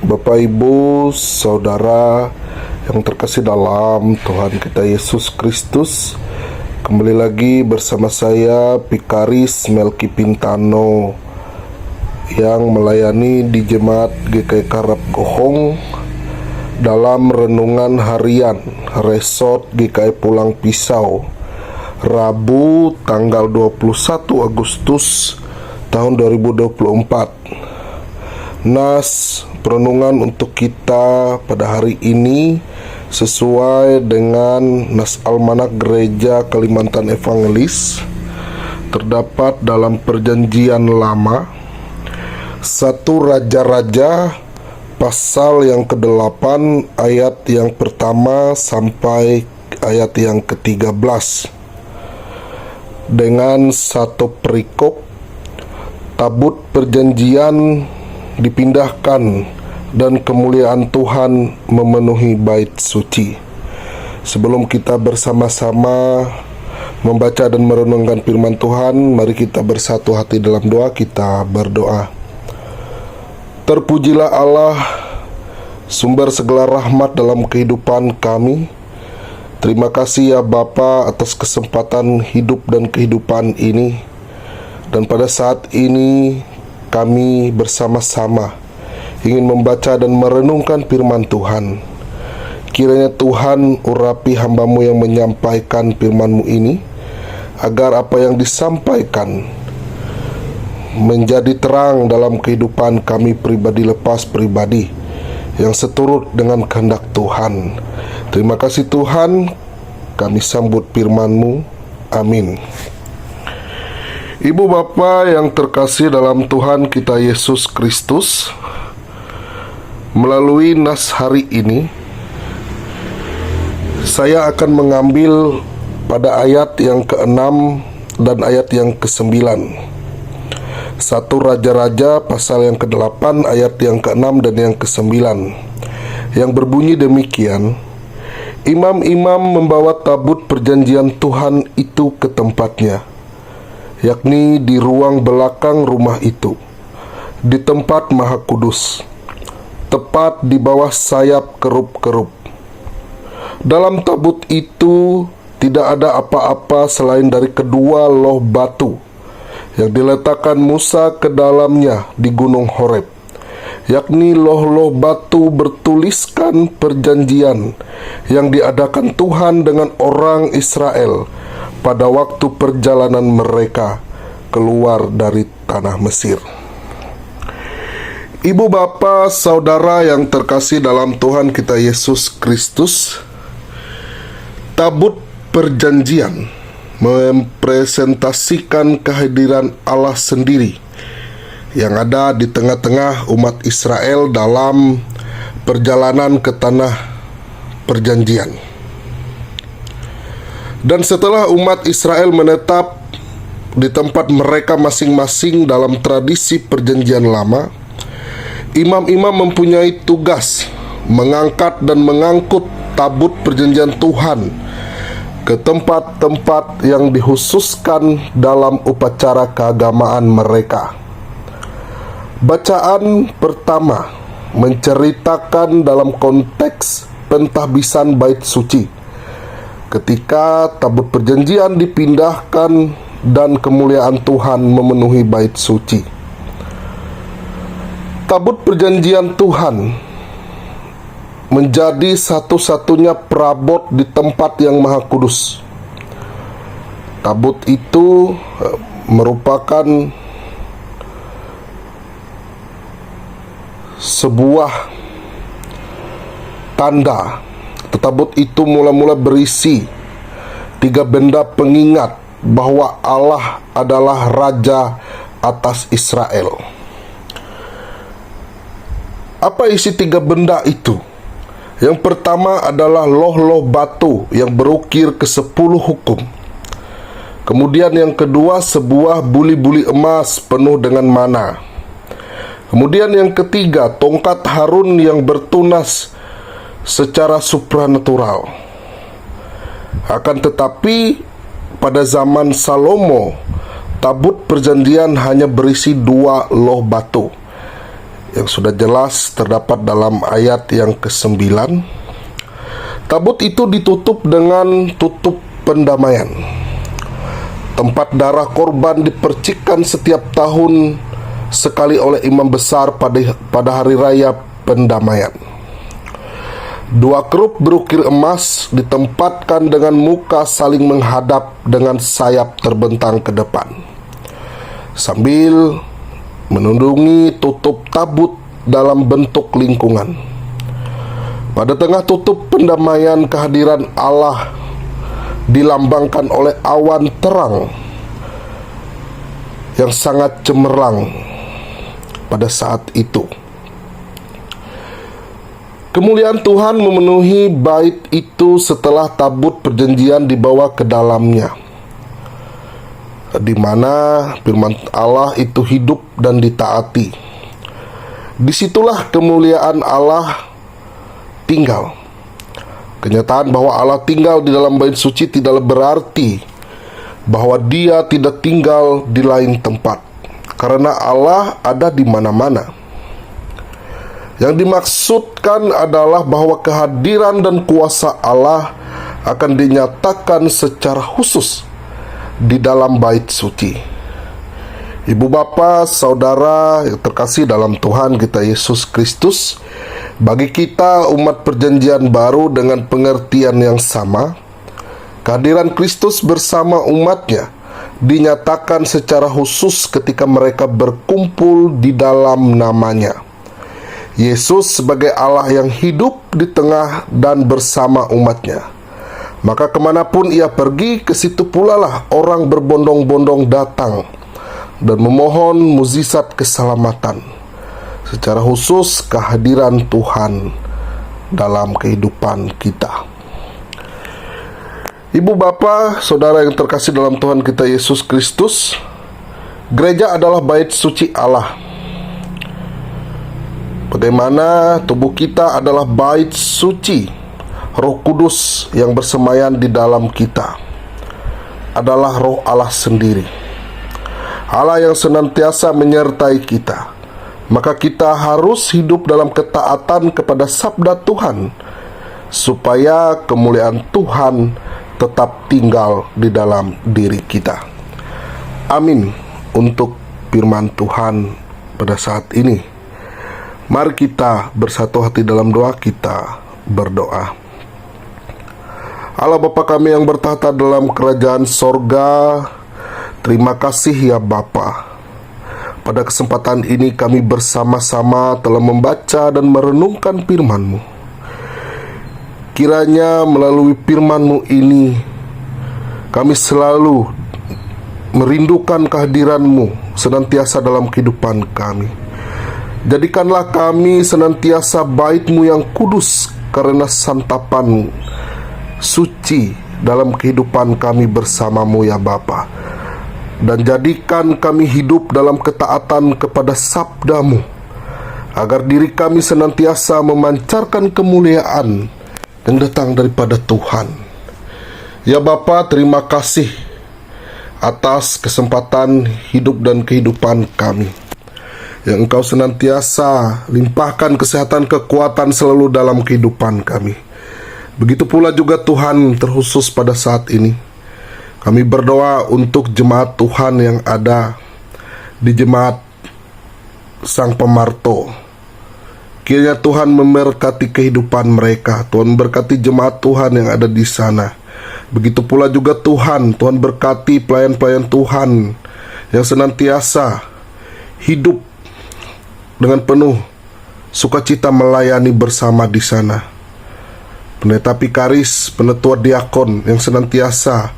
Bapak, Ibu, Saudara yang terkasih dalam Tuhan kita Yesus Kristus, kembali lagi bersama saya Pikaris Melki Pintano yang melayani di Jemaat GKI Karap Gohong dalam renungan harian Resort GKI Pulang Pisau, Rabu tanggal 21 Agustus tahun 2024. Nas perenungan untuk kita pada hari ini sesuai dengan Nas Almanak Gereja Kalimantan Evangelis, terdapat dalam Perjanjian Lama 1 Raja-Raja pasal yang ke-8 ayat yang pertama sampai ayat yang ke-13 dengan satu perikop. Tabut perjanjian dipindahkan dan kemuliaan Tuhan memenuhi bait suci. Sebelum kita bersama-sama membaca dan merenungkan firman Tuhan, mari kita bersatu hati dalam doa. Kita berdoa. Terpujilah Allah, sumber segala rahmat dalam kehidupan kami. Terima kasih ya Bapa atas kesempatan hidup dan kehidupan ini. Dan pada saat ini kami bersama-sama ingin membaca dan merenungkan firman Tuhan. Kiranya Tuhan urapi hamba-Mu yang menyampaikan firman-Mu ini, agar apa yang disampaikan menjadi terang dalam kehidupan kami pribadi lepas pribadi, yang seturut dengan kehendak Tuhan. Terima kasih Tuhan, kami sambut firman-Mu. Amin. Ibu Bapa yang terkasih dalam Tuhan kita Yesus Kristus, melalui nas hari ini saya akan mengambil pada ayat yang ke-6 dan ayat yang ke-9. 1 Raja-Raja pasal yang ke-8 ayat yang ke-6 dan yang ke-9, yang berbunyi demikian: Imam-imam membawa tabut perjanjian Tuhan itu ke tempatnya, yakni di ruang belakang rumah itu, di tempat Maha Kudus, tepat di bawah sayap kerup-kerup. Dalam tabut itu tidak ada apa-apa selain dari kedua loh batu yang diletakkan Musa ke dalamnya di Gunung Horeb, yakni loh-loh batu bertuliskan perjanjian yang diadakan Tuhan dengan orang Israel pada waktu perjalanan mereka keluar dari tanah Mesir. Ibu Bapa, Saudara yang terkasih dalam Tuhan kita Yesus Kristus, tabut perjanjian mempresentasikan kehadiran Allah sendiri yang ada di tengah-tengah umat Israel dalam perjalanan ke tanah perjanjian. Dan setelah umat Israel menetap di tempat mereka masing-masing dalam tradisi perjanjian lama, imam-imam mempunyai tugas mengangkat dan mengangkut tabut perjanjian Tuhan ke tempat-tempat yang dikhususkan dalam upacara keagamaan mereka. Bacaan pertama menceritakan dalam konteks pentahbisan bait suci, ketika tabut perjanjian dipindahkan dan kemuliaan Tuhan memenuhi bait suci. Tabut perjanjian Tuhan menjadi satu-satunya perabot di tempat yang Maha Kudus. Tabut itu merupakan sebuah tanda. Tabut itu mula-mula berisi 3 benda pengingat bahwa Allah adalah Raja atas Israel. Apa isi 3 benda itu? Yang pertama adalah loh-loh batu yang berukir ke-10 hukum. Kemudian yang kedua, sebuah buli-buli emas penuh dengan mana. Kemudian yang ketiga, tongkat Harun yang bertunas secara supranatural. Akan tetapi pada zaman Salomo, tabut perjanjian hanya berisi 2 loh batu, yang sudah jelas terdapat dalam ayat yang ke-9. Tabut itu ditutup dengan tutup pendamaian. Tempat darah korban dipercikkan setiap tahun sekali oleh imam besar pada hari raya pendamaian. 2 kerup berukir emas ditempatkan dengan muka saling menghadap dengan sayap terbentang ke depan, sambil menundungi tutup tabut dalam bentuk lingkungan. Pada tengah tutup pendamaian, kehadiran Allah dilambangkan oleh awan terang yang sangat cemerlang pada saat itu. Kemuliaan Tuhan memenuhi bait itu setelah tabut perjanjian dibawa ke dalamnya, di mana firman Allah itu hidup dan ditaati. Disitulah kemuliaan Allah tinggal. Kenyataan bahwa Allah tinggal di dalam bait suci tidak berarti bahwa Dia tidak tinggal di lain tempat, karena Allah ada di mana-mana. Yang dimaksudkan adalah bahwa kehadiran dan kuasa Allah akan dinyatakan secara khusus di dalam bait suci. Ibu bapa, saudara yang terkasih dalam Tuhan kita Yesus Kristus, bagi kita umat perjanjian baru dengan pengertian yang sama, kehadiran Kristus bersama umatnya dinyatakan secara khusus ketika mereka berkumpul di dalam namanya. Yesus sebagai Allah yang hidup di tengah dan bersama umatnya. Maka kemanapun ia pergi, ke situ pula lah orang berbondong-bondong datang dan memohon mukjizat keselamatan. Secara khusus kehadiran Tuhan dalam kehidupan kita. Ibu bapa, saudara yang terkasih dalam Tuhan kita Yesus Kristus, gereja adalah bait suci Allah. Bagaimana tubuh kita adalah bait suci, Roh Kudus yang bersemayam di dalam kita adalah Roh Allah sendiri, Allah yang senantiasa menyertai kita. Maka kita harus hidup dalam ketaatan kepada sabda Tuhan, supaya kemuliaan Tuhan tetap tinggal di dalam diri kita. Amin untuk firman Tuhan pada saat ini. Mari kita bersatu hati dalam doa, kita berdoa. Allah Bapa kami yang bertahta dalam kerajaan sorga, terima kasih ya Bapa. Pada kesempatan ini kami bersama-sama telah membaca dan merenungkan firman-Mu. Kiranya melalui firman-Mu ini kami selalu merindukan kehadiran-Mu senantiasa dalam kehidupan kami. Jadikanlah kami senantiasa bait-Mu yang kudus, karena santapan suci dalam kehidupan kami bersama-Mu ya Bapa. Dan jadikan kami hidup dalam ketaatan kepada sabda-Mu, agar diri kami senantiasa memancarkan kemuliaan yang datang daripada Tuhan. Ya Bapa, terima kasih atas kesempatan hidup dan kehidupan kami, yang Engkau senantiasa limpahkan kesehatan, kekuatan selalu dalam kehidupan kami. Begitu pula juga Tuhan, terkhusus pada saat ini kami berdoa untuk jemaat Tuhan yang ada di jemaat Sang Pemarto. Kiranya Tuhan memberkati kehidupan mereka, Tuhan berkati jemaat Tuhan yang ada di sana. Begitu pula juga Tuhan berkati pelayan-pelayan Tuhan yang senantiasa hidup dengan penuh sukacita melayani bersama di sana. Pendeta Pikaris, penetua diakon yang senantiasa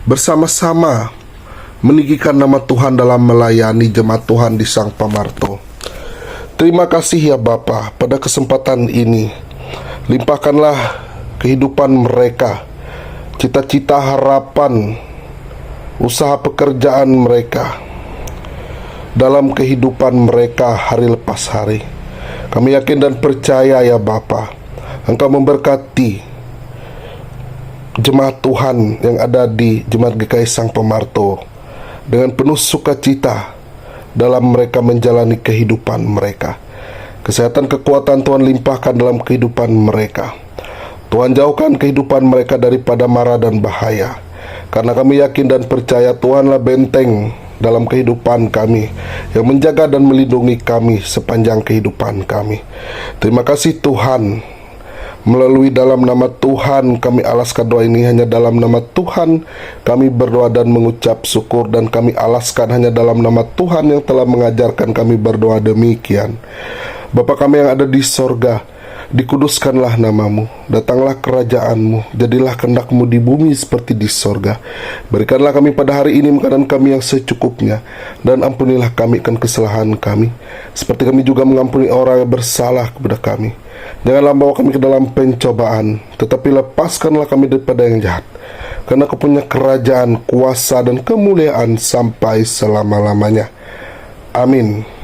bersama-sama meninggikan nama Tuhan dalam melayani jemaat Tuhan di Sang Pemarto. Terima kasih ya Bapa, pada kesempatan ini limpahkanlah kehidupan mereka, cita-cita, harapan, usaha pekerjaan mereka dalam kehidupan mereka hari lepas hari. Kami yakin dan percaya ya Bapa, Engkau memberkati jemaat Tuhan yang ada di Jemaat GKI Sang Pemarto dengan penuh sukacita dalam mereka menjalani kehidupan mereka. Kesehatan kekuatan Tuhan limpahkan dalam kehidupan mereka. Tuhan jauhkan kehidupan mereka daripada mara dan bahaya. Karena kami yakin dan percaya Tuhanlah benteng dalam kehidupan kami, yang menjaga dan melindungi kami sepanjang kehidupan kami. Terima kasih Tuhan. Melalui dalam nama Tuhan kami alaskan doa ini, hanya dalam nama Tuhan kami berdoa dan mengucap syukur, dan kami alaskan hanya dalam nama Tuhan yang telah mengajarkan kami berdoa demikian. Bapa kami yang ada di sorga, dikuduskanlah namamu, datanglah kerajaanmu, jadilah kehendak-mu di bumi seperti di sorga. Berikanlah kami pada hari ini makanan kami yang secukupnya, dan ampunilah kami akan kesalahan kami, seperti kami juga mengampuni orang yang bersalah kepada kami. Janganlah bawa kami ke dalam pencobaan, tetapi lepaskanlah kami daripada yang jahat. Karena Kau punya kerajaan, kuasa, dan kemuliaan sampai selama-lamanya. Amin.